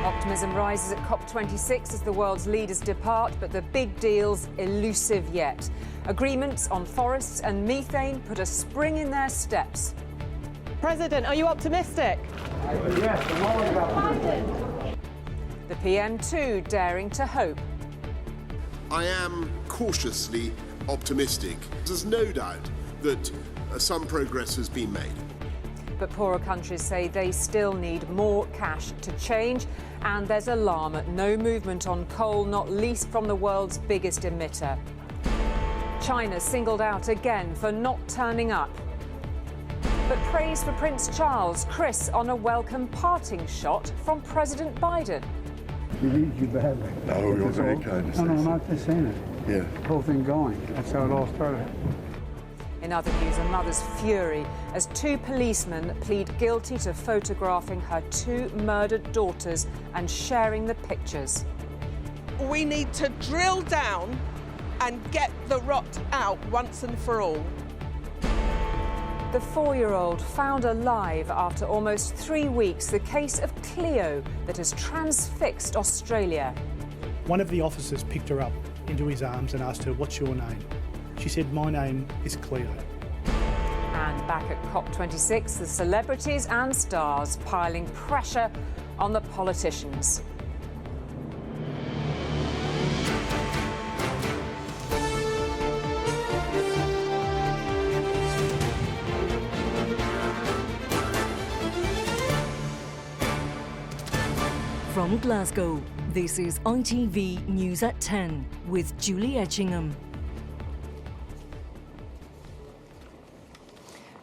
Optimism rises at COP26 as the world's leaders depart, but the big deal's elusive yet. Agreements on forests and methane put a spring in their steps. President, are you optimistic? Yes, I'm always optimistic. The PM too daring to hope. I am cautiously optimistic. There's no doubt that some progress has been made. But poorer countries say they still need more cash to change, and there's alarm at no movement on coal, not least from the world's biggest emitter. China singled out again for not turning up. But praise for Prince Charles. Chris on a welcome parting shot from President Biden. He needs you badly. Oh, you're very kind to say. No, not just saying it. Yeah. The whole thing going. That's how it all started. In other news, a mother's fury as two policemen plead guilty to photographing her two murdered daughters and sharing the pictures. We need to drill down and get the rot out once and for all. The 4-year-old found alive after almost 3 weeks, the case of Cleo that has transfixed Australia. One of the officers picked her up into his arms and asked her, "What's your name?" She said, "My name is Cleo." And back at COP26, the celebrities and stars piling pressure on the politicians. From Glasgow, this is ITV News at 10 with Julie Etchingham.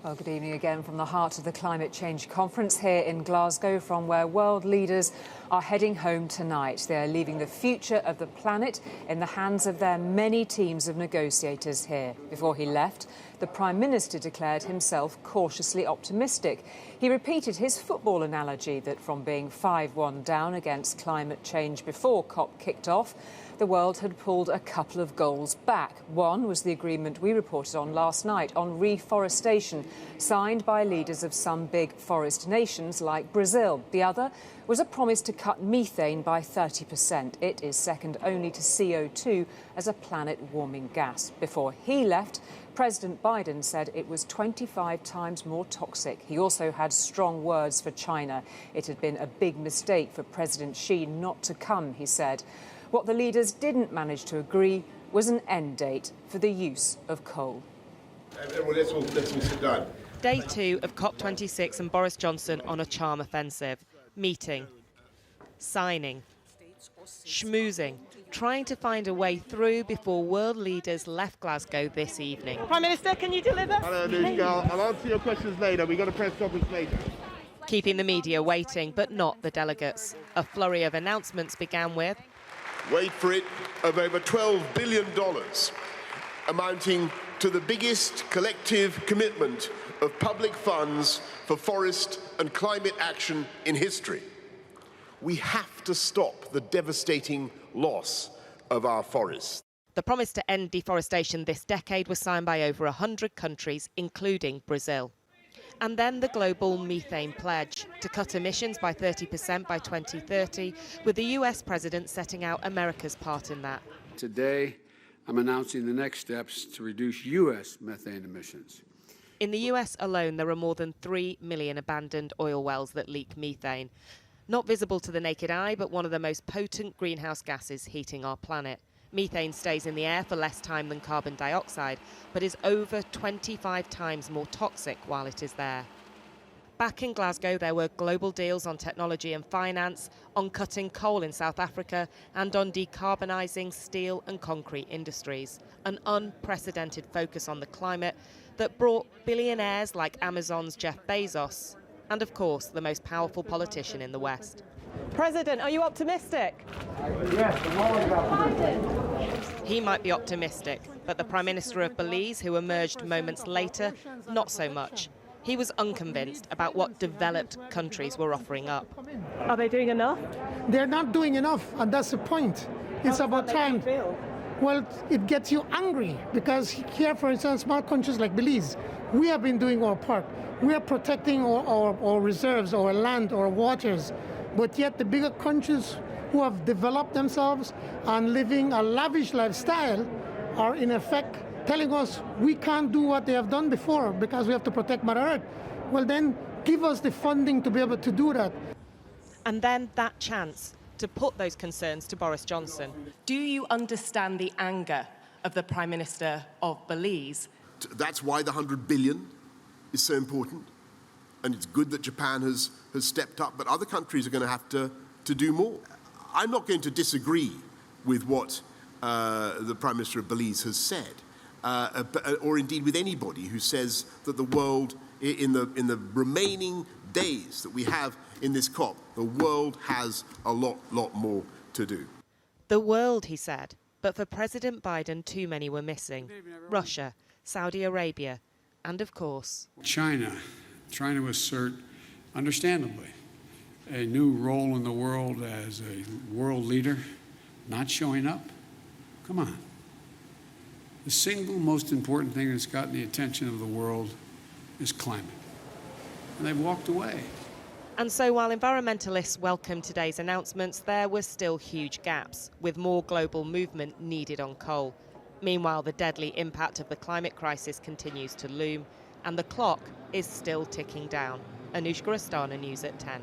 Well, good evening again from the heart of the Climate Change Conference here in Glasgow, from where world leaders are heading home tonight. They are leaving the future of the planet in the hands of their many teams of negotiators here. Before he left, the Prime Minister declared himself cautiously optimistic. He repeated his football analogy that from being 5-1 down against climate change before COP kicked off, the world had pulled a couple of goals back. One was the agreement we reported on last night on reforestation, signed by leaders of some big forest nations like Brazil. The other was a promise to cut methane by 30%. It is second only to CO2 as a planet-warming gas. Before he left, President Biden said it was 25 times more toxic. He also had strong words for China. It had been a big mistake for President Xi not to come, he said. What the leaders didn't manage to agree was an end date for the use of coal. Let's all sit down. Day 2 of COP26 and Boris Johnson on a charm offensive. Meeting, signing, schmoozing, trying to find a way through before world leaders left Glasgow this evening. Prime Minister, can you deliver? Hello, Newscaster. I'll answer your questions later. We've got a press conference later. Keeping the media waiting, but not the delegates. A flurry of announcements began with, Wait for it, of over $12 billion, amounting to the biggest collective commitment of public funds for forest and climate action in history. We have to stop the devastating loss of our forests. the promise to end deforestation this decade was signed by over 100 countries, including Brazil. And then the global methane pledge to cut emissions by 30% by 2030, with the US president setting out America's part in that. Today, I'm announcing the next steps to reduce US methane emissions. In the US alone, there are more than 3 million abandoned oil wells that leak methane. Not visible to the naked eye, but one of the most potent greenhouse gases heating our planet. Methane stays in the air for less time than carbon dioxide, but is over 25 times more toxic while it is there. Back in Glasgow, there were global deals on technology and finance, on cutting coal in South Africa, and on decarbonising steel and concrete industries. An unprecedented focus on the climate that brought billionaires like Amazon's Jeff Bezos, and of course, the most powerful politician in the West. President, are you optimistic? Yes, I'm always optimistic. He might be optimistic, but the Prime Minister of Belize, who emerged moments later, not so much. He was unconvinced about what developed countries were offering up. Are they doing enough? They're not doing enough, and that's the point. It's about time. Well, it gets you angry because here, for instance, small countries like Belize, we have been doing our part. We are protecting our reserves, our land, our waters, but yet the bigger countries who have developed themselves and living a lavish lifestyle are in effect telling us we can't do what they have done before because we have to protect Mother Earth. Well, then give us the funding to be able to do that. And then that chance to put those concerns to Boris Johnson. Do you understand the anger of the Prime Minister of Belize? That's why the 100 billion is so important. And it's good that Japan has stepped up, but other countries are going to have to do more. I'm not going to disagree with what the Prime Minister of Belize has said, or indeed with anybody who says that the world, in the remaining days that we have in this COP, the world has a lot more to do. The world, he said, but for President Biden, too many were missing. Russia, Saudi Arabia, and of course, China, trying to assert, understandably, a new role in the world as a world leader, not showing up. Come on. The single most important thing that's gotten the attention of the world is climate. And they've walked away. And so while environmentalists welcomed today's announcements, there were still huge gaps, with more global movement needed on coal. Meanwhile, the deadly impact of the climate crisis continues to loom, and the clock is still ticking down. Anushka Astana, News at 10.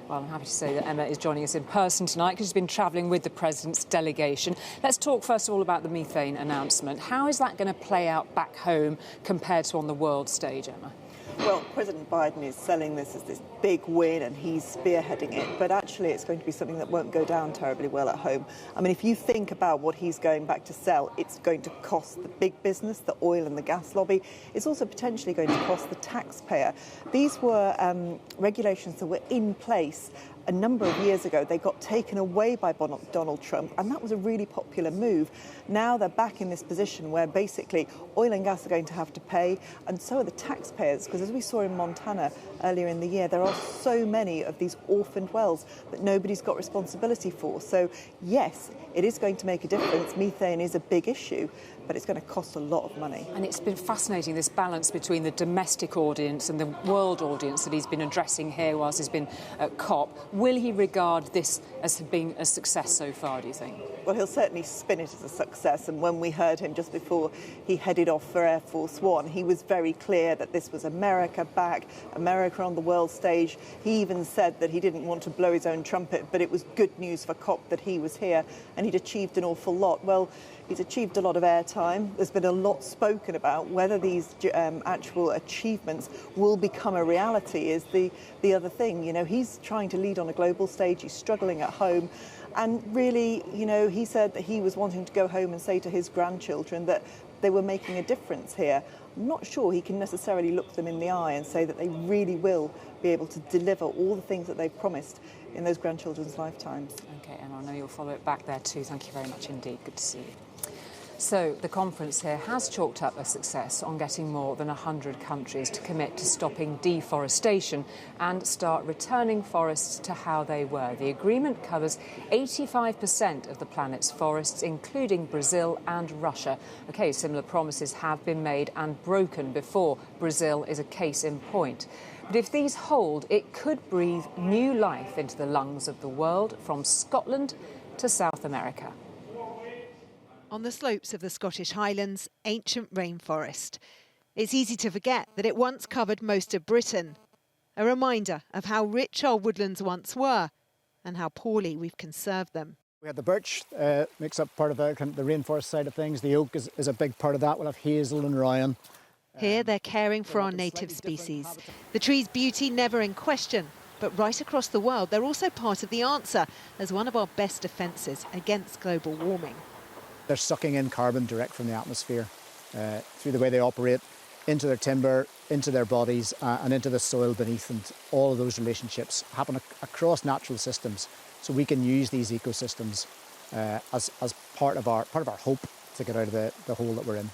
Well, I'm happy to say that Emma is joining us in person tonight because she's been travelling with the President's delegation. Let's talk first of all about the methane announcement. How is that going to play out back home compared to on the world stage, Emma? Well, President Biden is selling this as this big win and he's spearheading it, but actually it's going to be something that won't go down terribly well at home. I mean, if you think about what he's going back to sell, it's going to cost the big business, the oil and the gas lobby. It's also potentially going to cost the taxpayer. These were regulations that were in place a number of years ago. They got taken away by Donald Trump, and that was a really popular move. Now they're back in this position where basically oil and gas are going to have to pay, and so are the taxpayers, because as we saw in Montana earlier in the year, there are so many of these orphaned wells that nobody's got responsibility for. So yes, it is going to make a difference. Methane is a big issue, but it's going to cost a lot of money. And it's been fascinating, this balance between the domestic audience and the world audience that he's been addressing here whilst he's been at COP. Will he regard this as being a success so far, do you think? Well, he'll certainly spin it as a success. And when we heard him just before he headed off for Air Force One, he was very clear that this was America back, America on the world stage. He even said that he didn't want to blow his own trumpet, but it was good news for COP that he was here and he'd achieved an awful lot. Well, he's achieved a lot of airtime. There's been a lot spoken about. Whether these actual achievements will become a reality is the other thing. You know, he's trying to lead on a global stage. He's struggling at home. And really, you know, he said that he was wanting to go home and say to his grandchildren that they were making a difference here. I'm not sure he can necessarily look them in the eye and say that they really will be able to deliver all the things that they've promised in those grandchildren's lifetimes. OK, Emma, I know you'll follow it back there too. Thank you very much indeed. Good to see you. So the conference here has chalked up a success on getting more than 100 countries to commit to stopping deforestation and start returning forests to how they were. The agreement covers 85% of the planet's forests, including Brazil and Russia. OK, similar promises have been made and broken before. Brazil is a case in point. But if these hold, it could breathe new life into the lungs of the world, from Scotland to South America. On the slopes of the Scottish Highlands, ancient rainforest. It's easy to forget that it once covered most of Britain. A reminder of how rich our woodlands once were and how poorly we've conserved them. We have the birch, makes up part of the rainforest side of things. The oak is a big part of that. We'll have hazel and rowan. Here they're caring for our native species. The tree's beauty never in question, but right across the world they're also part of the answer as one of our best defences against global warming. They're sucking in carbon direct from the atmosphere through the way they operate, into their timber, into their bodies and into the soil beneath, and all of those relationships happen across natural systems. So we can use these ecosystems as part of our hope to get out of the hole that we're in.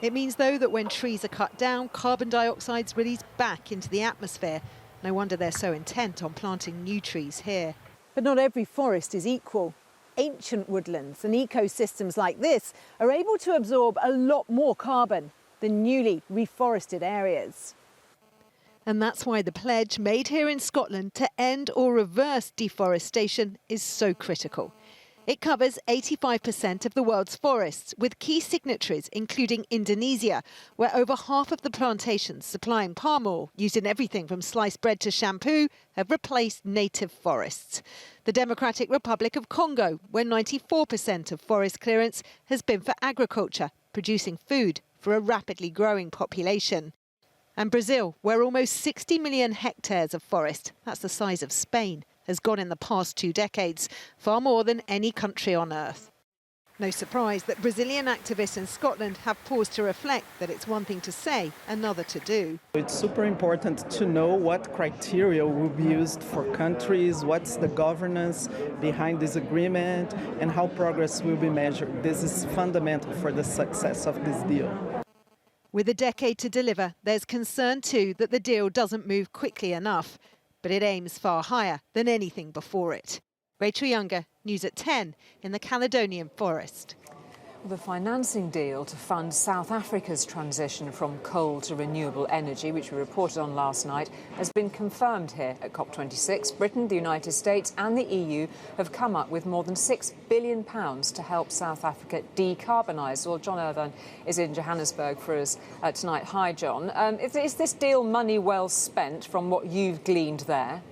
It means, though, that when trees are cut down, carbon dioxide's released back into the atmosphere. No wonder they're so intent on planting new trees here. But not every forest is equal. ancient woodlands, and ecosystems like this are able to absorb a lot more carbon than newly reforested areas. And that's why the pledge made here in Scotland to end or reverse deforestation is so critical. It covers 85% of the world's forests, with key signatories including Indonesia, where over half of the plantations supplying palm oil, used in everything from sliced bread to shampoo, have replaced native forests. The Democratic Republic of Congo, where 94% of forest clearance has been for agriculture, producing food for a rapidly growing population. And Brazil, where almost 60 million hectares of forest, that's the size of Spain, has gone in the past 2 decades, far more than any country on earth. No surprise that Brazilian activists in Scotland have paused to reflect that it's one thing to say, another to do. It's super important to know what criteria will be used for countries, what's the governance behind this agreement, and how progress will be measured. This is fundamental for the success of this deal. With a decade to deliver, there's concern too that the deal doesn't move quickly enough. But it aims far higher than anything before it. Rachel Younger, News at 10 in the Caledonian Forest. The financing deal to fund South Africa's transition from coal to renewable energy, which we reported on last night, has been confirmed here at COP26. Britain, the United States and the EU have come up with more than £6 billion to help South Africa decarbonise. Well, John Irvine is in Johannesburg for us tonight. Hi, John. Is this deal money well spent from what you've gleaned there?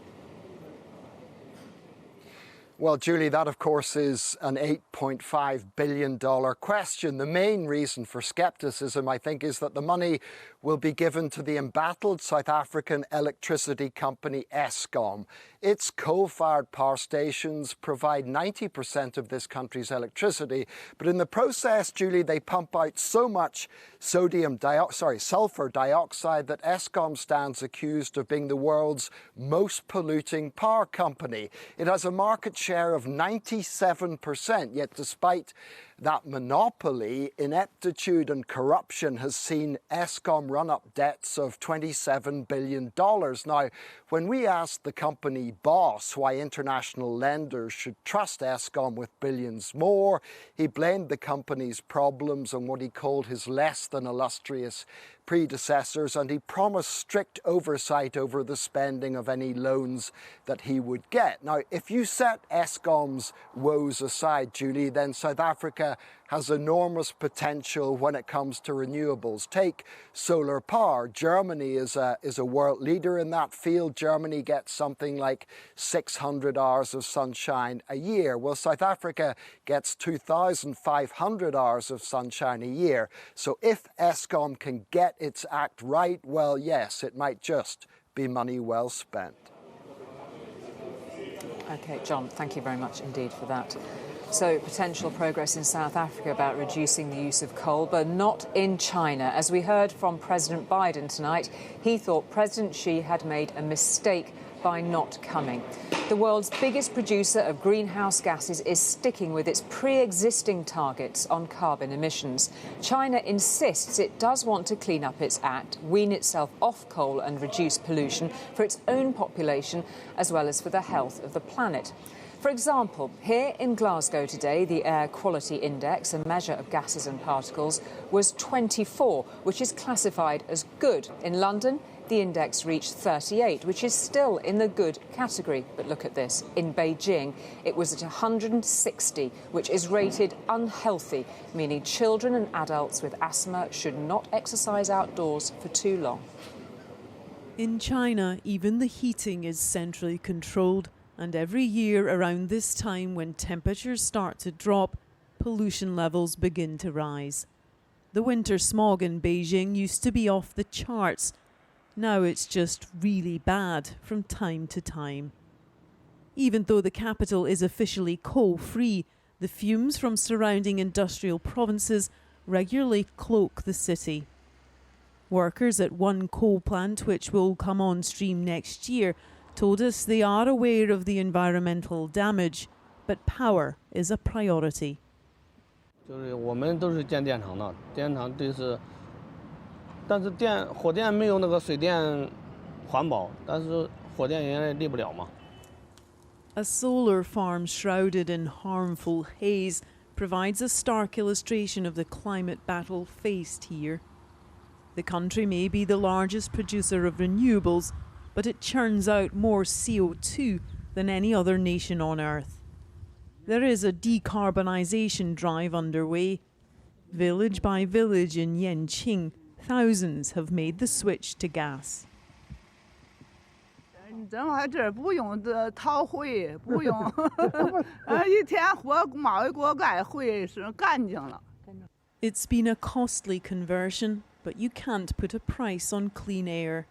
Well, Julie, that, of course, is an $8.5 billion question. The main reason for scepticism, I think, is that the money will be given to the embattled South African electricity company Eskom. Its coal-fired power stations provide 90% of this country's electricity, but in the process, Julie, they pump out so much sulfur dioxide that Eskom stands accused of being the world's most polluting power company. It has a market share of 97%, yet despite that monopoly, ineptitude and corruption has seen Eskom run up debts of $27 billion. Now, when we asked the company boss why international lenders should trust Eskom with billions more, he blamed the company's problems on what he called his less than illustrious predecessors, and he promised strict oversight over the spending of any loans that he would get. Now, if you set Eskom's woes aside, Julie, then South Africa has enormous potential when it comes to renewables. Take solar power. Germany is a world leader in that field. Germany gets something like 600 hours of sunshine a year. Well, South Africa gets 2,500 hours of sunshine a year. So if Eskom can get its act right, well, yes, it might just be money well spent. OK, John, thank you very much indeed for that. So, potential progress in South Africa about reducing the use of coal, but not in China. As we heard from President Biden tonight, he thought President Xi had made a mistake by not coming. The world's biggest producer of greenhouse gases is sticking with its pre-existing targets on carbon emissions. China insists it does want to clean up its act, wean itself off coal and reduce pollution for its own population as well as for the health of the planet. For example, here in Glasgow today, the Air Quality Index, a measure of gases and particles, was 24, which is classified as good. In London, the index reached 38, which is still in the good category. But look at this. In Beijing, it was at 160, which is rated unhealthy, meaning children and adults with asthma should not exercise outdoors for too long. In China, even the heating is centrally controlled. And every year around this time, when temperatures start to drop, pollution levels begin to rise. The winter smog in Beijing used to be off the charts. Now it's just really bad from time to time. Even though the capital is officially coal-free, the fumes from surrounding industrial provinces regularly cloak the city. Workers at one coal plant, which will come on stream next year, told us they are aware of the environmental damage, but power is a priority. 就是我们都是建电厂的，电厂这是，但是火电没有那个水电环保，但是火电也立不了嘛。A solar farm shrouded in harmful haze provides a stark illustration of the climate battle faced here. The country may be the largest producer of renewables, but it churns out more CO2 than any other nation on Earth. There is a decarbonisation drive underway. Village by village in Yanqing, thousands have made the switch to gas. It's been a costly conversion, but you can't put a price on clean air.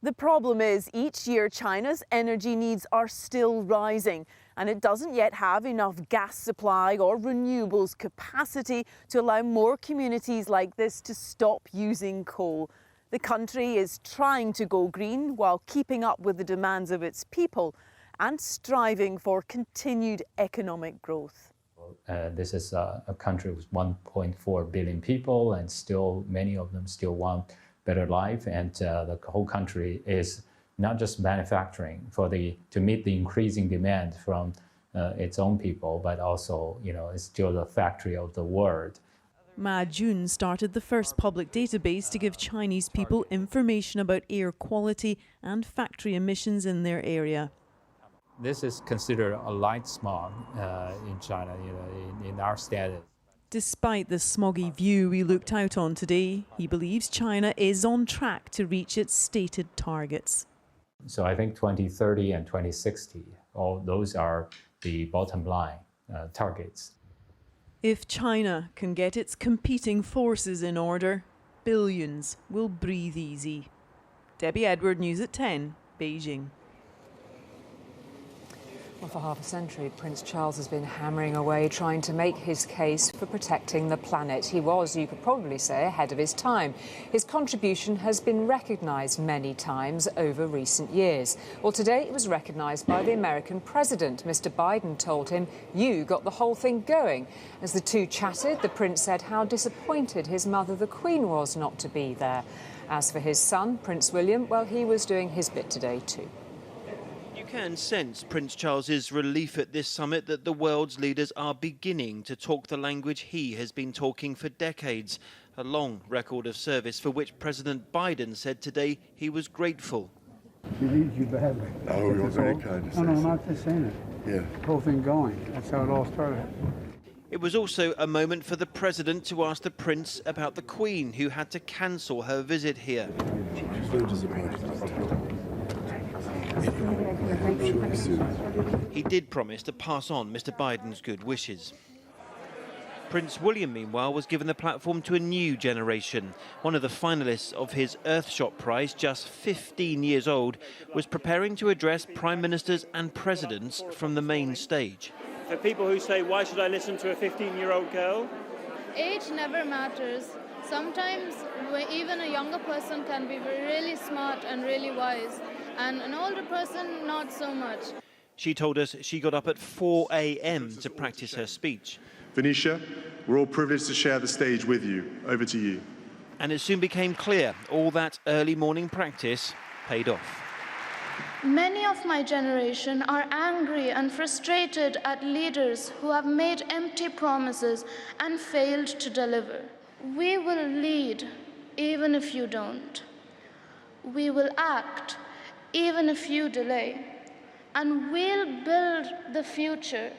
The problem is each year China's energy needs are still rising, and it doesn't yet have enough gas supply or renewables capacity to allow more communities like this to stop using coal. The country is trying to go green while keeping up with the demands of its people and striving for continued economic growth. This is a country with 1.4 billion people, and still many of them still want better life, and the whole country is not just manufacturing to meet the increasing demand from its own people, but also, it's still the factory of the world. Ma Jun started the first public database to give Chinese people information about air quality and factory emissions in their area. This is considered a light smog in China, in our status. Despite the smoggy view we looked out on today, he believes China is on track to reach its stated targets. So I think 2030 and 2060, all those are the bottom line targets. If China can get its competing forces in order, billions will breathe easy. Debbie Edward, News at 10, Beijing. Well, for half a century, Prince Charles has been hammering away trying to make his case for protecting the planet. He was, you could probably say, ahead of his time. His contribution has been recognised many times over recent years. Well, today it was recognised by the American president. Mr. Biden told him, "You got the whole thing going." As the two chatted, the prince said how disappointed his mother, the Queen, was not to be there. As for his son, Prince William, well, he was doing his bit today too. You can sense Prince Charles's relief at this summit that the world's leaders are beginning to talk the language he has been talking for decades, a long record of service for which President Biden said today he was grateful. She needs you badly. Oh, you're very kind to say. No, not just saying it. Yeah. The whole thing going. That's how it all started. It was also a moment for the president to ask the prince about the Queen, who had to cancel her visit here. He did promise to pass on Mr. Biden's good wishes. Prince William, meanwhile, was given the platform to a new generation. One of the finalists of his Earthshot Prize, just 15 years old, was preparing to address prime ministers and presidents from the main stage. For people who say, why should I listen to a 15-year-old girl? Age never matters. Sometimes even a younger person can be really smart and really wise, and an older person not so much. She told us she got up at 4 a.m. to practice her speech. Venetia, we're all privileged to share the stage with you. Over to you. And it soon became clear all that early morning practice paid off. Many of my generation are angry and frustrated at leaders who have made empty promises and failed to deliver. We will lead, even if you don't. We will act, even if you delay. And we'll build the future,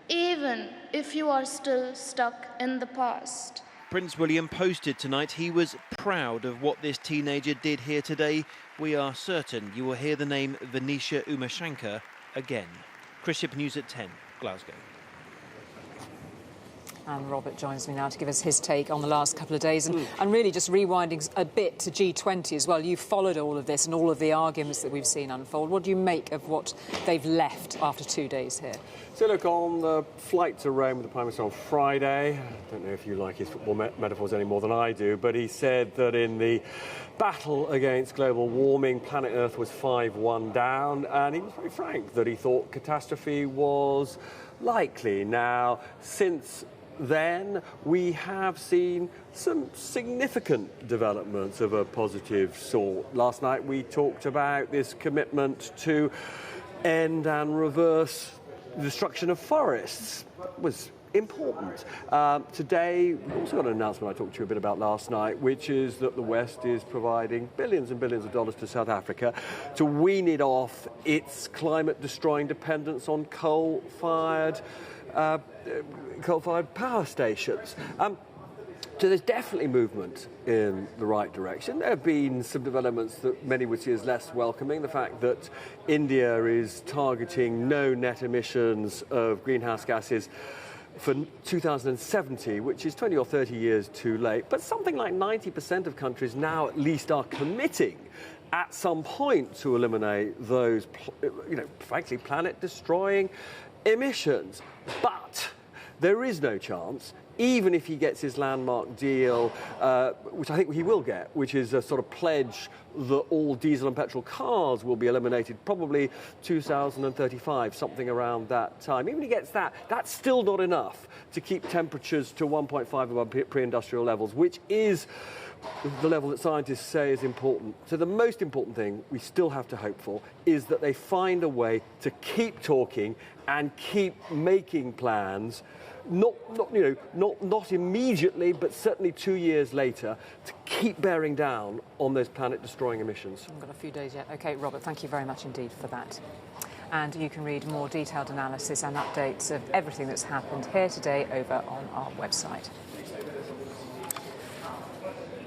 even if you are still stuck in the past. Prince William posted tonight he was proud of what this teenager did here today. We are certain you will hear the name Venetia Umashankar again. Chris Ship, News at 10, Glasgow. And Robert joins me now to give us his take on the last couple of days and really just rewinding a bit to G20 as well. You've followed all of this and all of the arguments that we've seen unfold. What do you make of what they've left after 2 days here? So look, on the flight to Rome with the Prime Minister on Friday, I don't know if you like his football metaphors any more than I do, but he said that in the battle against global warming, planet Earth was 5-1 down, and he was very frank that he thought catastrophe was likely. Now, since then, we have seen some significant developments of a positive sort. Last night we talked about this commitment to end and reverse the destruction of forests was important. Today, we've also got an announcement I talked to you a bit about last night, which is that the West is providing billions and billions of dollars to South Africa to wean it off its climate-destroying dependence on coal-fired power stations. So there's definitely movement in the right direction. There have been some developments that many would see as less welcoming. The fact that India is targeting no net emissions of greenhouse gases for 2070, which is 20 or 30 years too late. But something like 90% of countries now at least are committing at some point to eliminate those, frankly, planet-destroying emissions. But there is no chance, even if he gets his landmark deal, which I think he will get, which is a sort of pledge that all diesel and petrol cars will be eliminated probably 2035, something around that time. Even if he gets that, that's still not enough to keep temperatures to 1.5 above pre-industrial levels, which is the level that scientists say is important. So the most important thing we still have to hope for is that they find a way to keep talking and keep making plans, not immediately, but certainly 2 years later, to keep bearing down on those planet-destroying emissions. We've got a few days yet. OK, Robert, thank you very much indeed for that. And you can read more detailed analysis and updates of everything that's happened here today over on our website.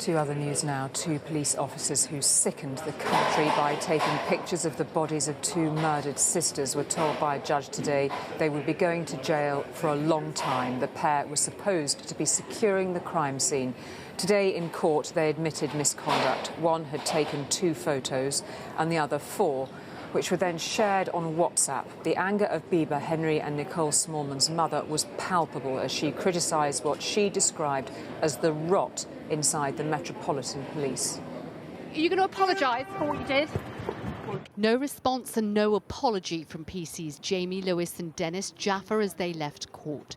To other news now. 2 police officers who sickened the country by taking pictures of the bodies of 2 murdered sisters were told by a judge today they would be going to jail for a long time. The pair were supposed to be securing the crime scene. Today in court they admitted misconduct. One had taken 2 photos and the other 4, which were then shared on WhatsApp. The anger of Bieber, Henry and Nicole Smallman's mother was palpable as she criticised what she described as the rot inside the Metropolitan Police. Are you going to apologise for what you did? No response and no apology from PC's Jamie Lewis and Dennis Jaffa as they left court.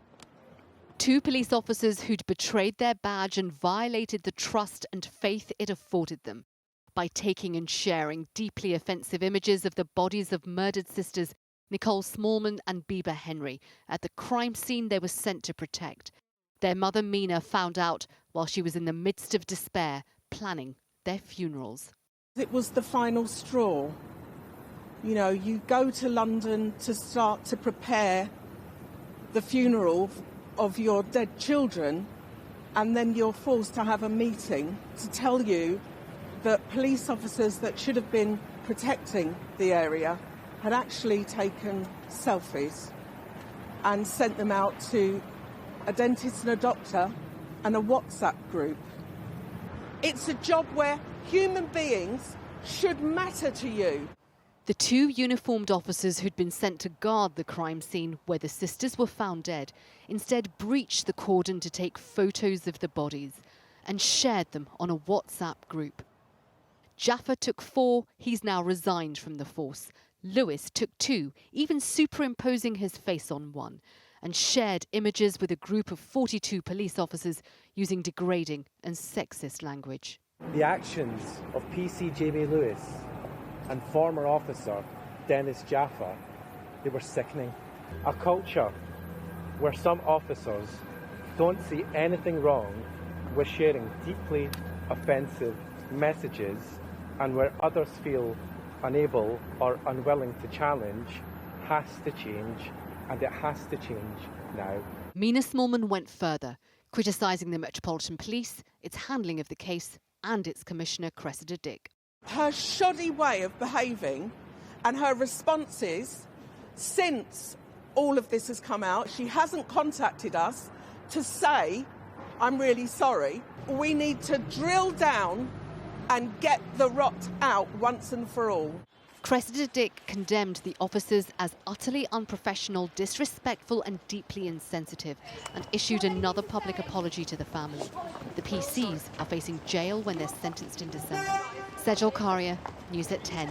2 police officers who'd betrayed their badge and violated the trust and faith it afforded them by taking and sharing deeply offensive images of the bodies of murdered sisters Nicole Smallman and Bieber Henry at the crime scene they were sent to protect. Their mother Mina found out while she was in the midst of despair, planning their funerals. It was the final straw. You know, you go to London to start to prepare the funeral of your dead children, and then you're forced to have a meeting to tell you that police officers that should have been protecting the area had actually taken selfies and sent them out to a dentist and a doctor and a WhatsApp group. It's a job where human beings should matter to you. The 2 uniformed officers who'd been sent to guard the crime scene where the sisters were found dead instead breached the cordon to take photos of the bodies and shared them on a WhatsApp group. Jaffa took 4, he's now resigned from the force. Lewis took 2, even superimposing his face on one, and shared images with a group of 42 police officers using degrading and sexist language. The actions of PC Jamie Lewis and former officer Dennis Jaffa, they were sickening. A culture where some officers don't see anything wrong with sharing deeply offensive messages and where others feel unable or unwilling to challenge has to change, and it has to change now. Mina Smallman went further, criticising the Metropolitan Police, its handling of the case and its Commissioner Cressida Dick. Her shoddy way of behaving and her responses since all of this has come out, she hasn't contacted us to say, I'm really sorry. We need to drill down and get the rot out once and for all. Cressida Dick condemned the officers as utterly unprofessional, disrespectful and deeply insensitive, and issued another public apology to the family. The PCs are facing jail when they're sentenced in December. Sejal Karia, News at 10.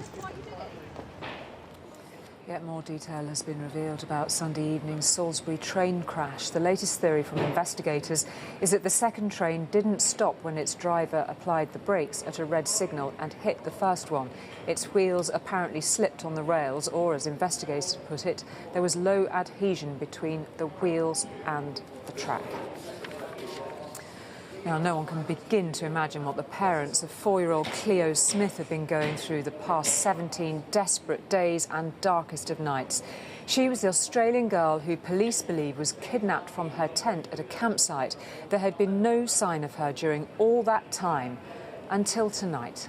Yet more detail has been revealed about Sunday evening's Salisbury train crash. The latest theory from investigators is that the second train didn't stop when its driver applied the brakes at a red signal and hit the first one. Its wheels apparently slipped on the rails, or as investigators put it, there was low adhesion between the wheels and the track. Now, no one can begin to imagine what the parents of 4-year-old Cleo Smith have been going through the past 17 desperate days and darkest of nights. She was the Australian girl who police believe was kidnapped from her tent at a campsite. There had been no sign of her during all that time, until tonight.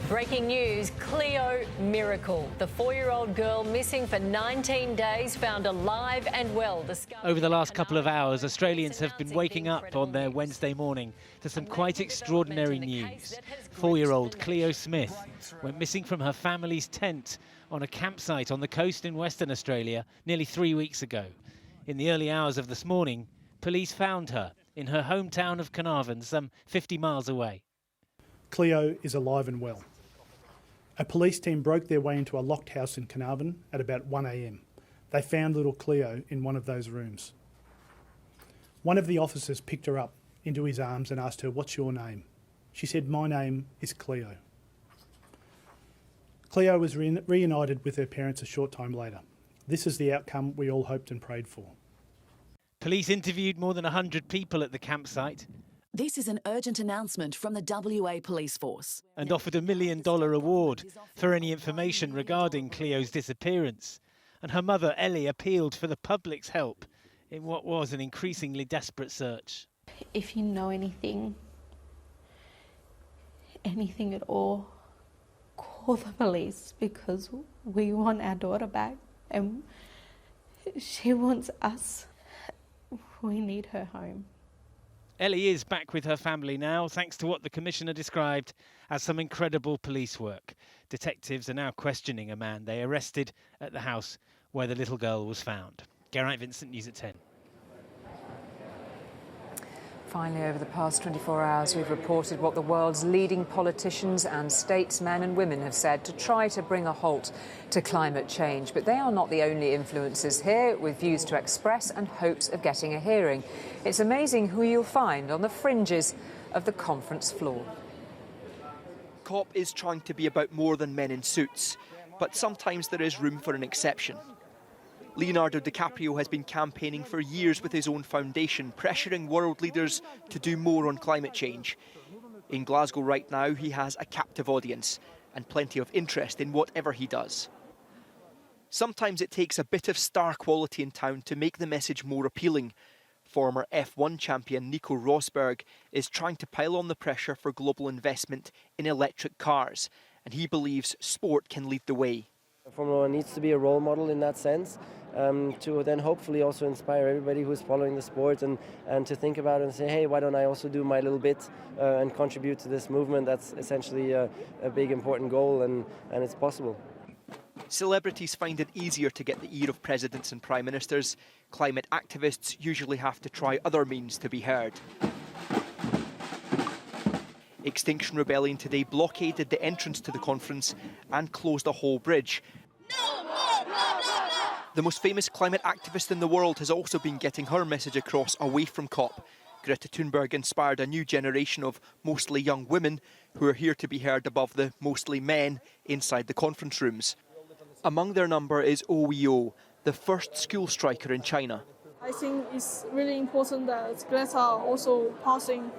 Breaking news, Cleo miracle. The 4-year-old girl missing for 19 days, found alive and well. Over the last couple of hours, Australians have been waking up on their Wednesday morning to some quite extraordinary news. 4-year-old Cleo Smith went missing from her family's tent on a campsite on the coast in Western Australia nearly 3 weeks ago. In the early hours of this morning, police found her in her hometown of Carnarvon, some 50 miles away. Cleo is alive and well. A police team broke their way into a locked house in Carnarvon at about 1 a.m. They found little Cleo in one of those rooms. One of the officers picked her up into his arms and asked her, "What's your name?" She said, "My name is Cleo." Cleo was reunited with her parents a short time later. This is the outcome we all hoped and prayed for. Police interviewed more than 100 people at the campsite. This is an urgent announcement from the WA Police Force. And offered $1 million award for any information regarding Cleo's disappearance. And her mother, Ellie, appealed for the public's help in what was an increasingly desperate search. If you know anything at all, call the police, because we want our daughter back and she wants us. We need her home. Ellie is back with her family now, thanks to what the Commissioner described as some incredible police work. Detectives are now questioning a man they arrested at the house where the little girl was found. Geraint Vincent, News at 10. Finally, over the past 24 hours, we've reported what the world's leading politicians and statesmen and women have said to try to bring a halt to climate change. But they are not the only influencers here, with views to express and hopes of getting a hearing. It's amazing who you'll find on the fringes of the conference floor. COP is trying to be about more than men in suits, but sometimes there is room for an exception. Leonardo Dicaprio has been campaigning for years with his own foundation, pressuring world leaders to do more on climate change. In Glasgow right now, he has a captive audience and plenty of interest in whatever he does. Sometimes it takes a bit of star quality in town to make the message more appealing. Former F1 champion Nico Rosberg is trying to pile on the pressure for global investment in electric cars, and he believes sport can lead the way. Formula One needs to be a role model in that sense, to then hopefully also inspire everybody who's following the sport and to think about it and say, hey, why don't I also do my little bit and contribute to this movement? That's essentially a big, important goal, and it's possible. Celebrities find it easier to get the ear of presidents and prime ministers. Climate activists usually have to try other means to be heard. Extinction Rebellion today blockaded the entrance to the conference and closed a whole bridge. The most famous climate activist in the world has also been getting her message across away from COP. Greta Thunberg inspired a new generation of mostly young women who are here to be heard above the mostly men inside the conference rooms. Among their number is OEO, the first school striker in China. I think it's really important that Greta also passing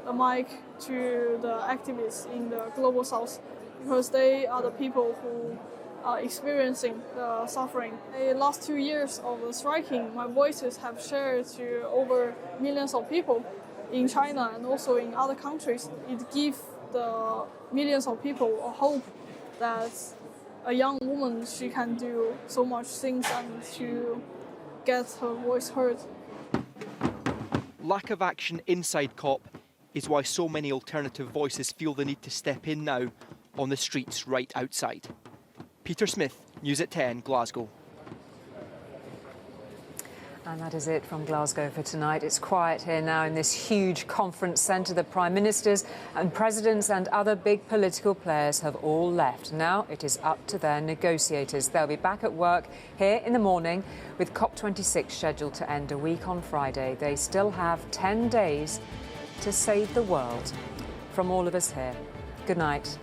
the mic to the activists in the global south, because they are the people who are experiencing the suffering. The last 2 years of the striking, my voices have shared to over millions of people in China and also in other countries. It gives the millions of people a hope that a young woman, she can do so much things and to get her voice heard. Lack of action inside COP is why so many alternative voices feel the need to step in now on the streets right outside. Peter Smith, News at 10, Glasgow. And that is it from Glasgow for tonight. It's quiet here now in this huge conference centre. The Prime Ministers and Presidents and other big political players have all left. Now it is up to their negotiators. They'll be back at work here in the morning with COP26 scheduled to end a week on Friday. They still have 10 days to save the world. From all of us here, good night.